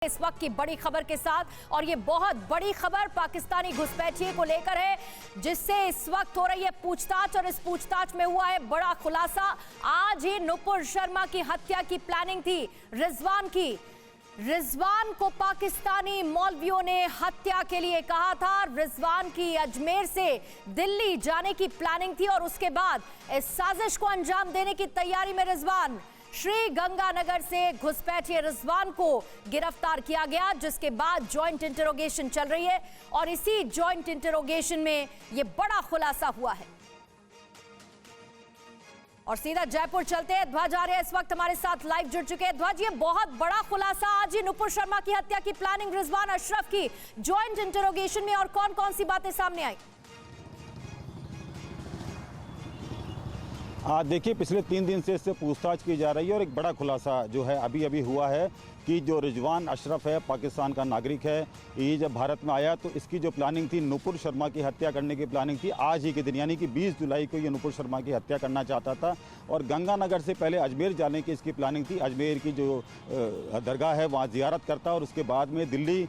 इस वक्त की बड़ी खबर के साथ, और ये बहुत बड़ी खबर पाकिस्तानी घुसपैठिए को लेकर है, जिससे इस वक्त हो रही है पूछताछ, और इस पूछताछ में हुआ है बड़ा खुलासा। आज ही नुपुर शर्मा की हत्या की प्लानिंग थी रिजवान की। रिजवान को पाकिस्तानी मौलवियों ने हत्या के लिए कहा था। रिजवान की अजमेर से दिल्ली जाने की प्लानिंग थी और उसके बाद इस साजिश को अंजाम देने की तैयारी में रिजवान श्री गंगानगर से घुसपैठिए रिजवान को गिरफ्तार किया गया, जिसके बाद जॉइंट इंटरोगेशन चल रही है और इसी जॉइंट इंटरोगेशन में यह बड़ा खुलासा हुआ है। और सीधा जयपुर चलते हैं। ध्वज आ रहे हैं इस वक्त हमारे साथ लाइव जुड़ चुके हैं। ध्वज, ये बहुत बड़ा खुलासा आज ही नुपुर शर्मा की हत्या की प्लानिंग रिजवान अशरफ की जॉइंट इंटरोगेशन में, और कौन कौन सी बातें सामने आई? देखिए, पिछले 3 दिन से इससे पूछताछ की जा रही है और एक बड़ा खुलासा जो है अभी अभी हुआ है कि जो रिजवान अशरफ है, पाकिस्तान का नागरिक है, ये जब भारत में आया तो इसकी जो प्लानिंग थी नुपुर शर्मा की हत्या करने की प्लानिंग थी। आज ही के दिन यानी कि 20 जुलाई को ये नुपुर शर्मा की हत्या करना चाहता था और गंगानगर से पहले अजमेर जाने की इसकी प्लानिंग थी। अजमेर की जो दरगाह है वहाँ ज़ियारत करता और उसके बाद में दिल्ली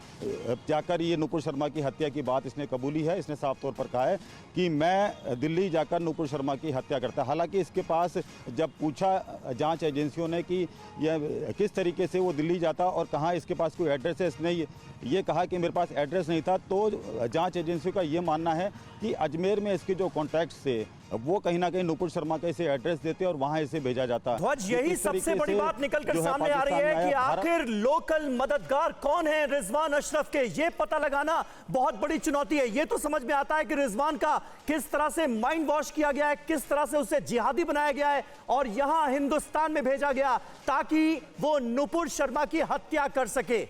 जाकर ये नुपुर शर्मा की हत्या की बात इसने कबूली है। इसने साफ तौर पर कहा है कि मैं दिल्ली जाकर नुपुर शर्मा की हत्या करता। हालांकि इसके पास जब पूछा जांच एजेंसियों ने कि यह किस तरीके से वो दिल्ली जाता और कहाँ इसके पास कोई एड्रेस है, इसने ये कहा कि मेरे पास एड्रेस नहीं था। तो जांच एजेंसियों का ये मानना है कि अजमेर में इसके जो कॉन्टैक्ट्स थे वो कहीं ना कहीं नुपुर शर्मा का इसे एड्रेस देते और वहां इसे भेजा जाता। ध्वज, यही सबसे बड़ी बात निकलकर सामने आ रही है कि आखिर लोकल मददगार कौन है रिजवान अशरफ के, ये पता लगाना बहुत बड़ी चुनौती है। ये तो समझ में आता है कि रिजवान का किस तरह से माइंड वॉश किया गया है, किस तरह से उसे जिहादी बनाया गया है और यहां हिंदुस्तान में भेजा गया ताकि वो नुपुर शर्मा की हत्या कर सके।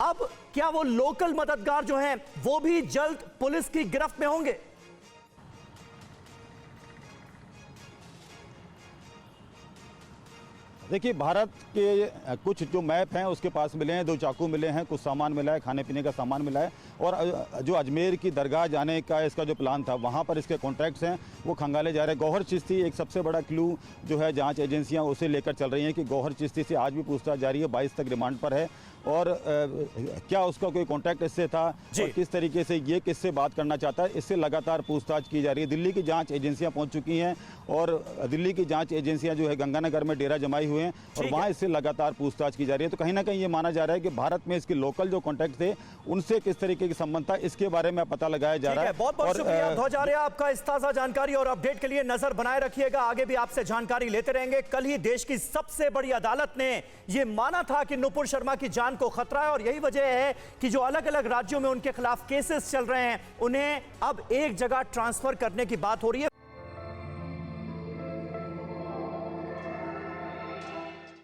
अब क्या वो लोकल मददगार जो हैं वो भी जल्द पुलिस की गिरफ्त में होंगे? देखिए, भारत के कुछ जो मैप हैं उसके पास मिले हैं, 2 चाकू मिले हैं, कुछ सामान मिला है, खाने पीने का सामान मिला है और जो अजमेर की दरगाह जाने का इसका जो प्लान था वहाँ पर इसके कॉन्ट्रैक्ट्स हैं वो खंगाले जा रहे हैं। गौहर चिश्ती एक सबसे बड़ा क्लू जो है जांच एजेंसियां उसे लेकर चल रही हैं कि गौहर चिश्ती से आज भी पूछताछ जारी है, 22 तक रिमांड पर है और क्या उसका कोई कॉन्टैक्ट इससे था और किस तरीके से ये किससे बात करना चाहता है, इससे लगातार पूछताछ की जा रही है। दिल्ली की जांच एजेंसियां पहुंच चुकी हैं और दिल्ली की जांच एजेंसियां जो है गंगानगर में डेरा जमाई हुए हैं और वहां इससे लगातार पूछताछ की जा रही है। तो कहीं ना कहीं ये माना जा रहा है कि भारत में इसके लोकल जो कॉन्टैक्ट थे उनसे किस तरीके की संबंध था, इसके बारे में पता लगाया जा रहा है। बहुत बहुत शुक्रिया ध्वज आर्या, आपका इस ताजा जानकारी और अपडेट के लिए नजर बनाए रखिएगा। आगे भी आपसे जानकारी लेते रहेंगे। कल ही देश की सबसे बड़ी अदालत ने यह माना था कि नुपुर शर्मा की जान को खतरा है और यही वजह है कि जो अलग अलग राज्यों में उनके खिलाफ केसेस चल रहे हैं उन्हें अब एक जगह ट्रांसफर करने की बात हो रही है।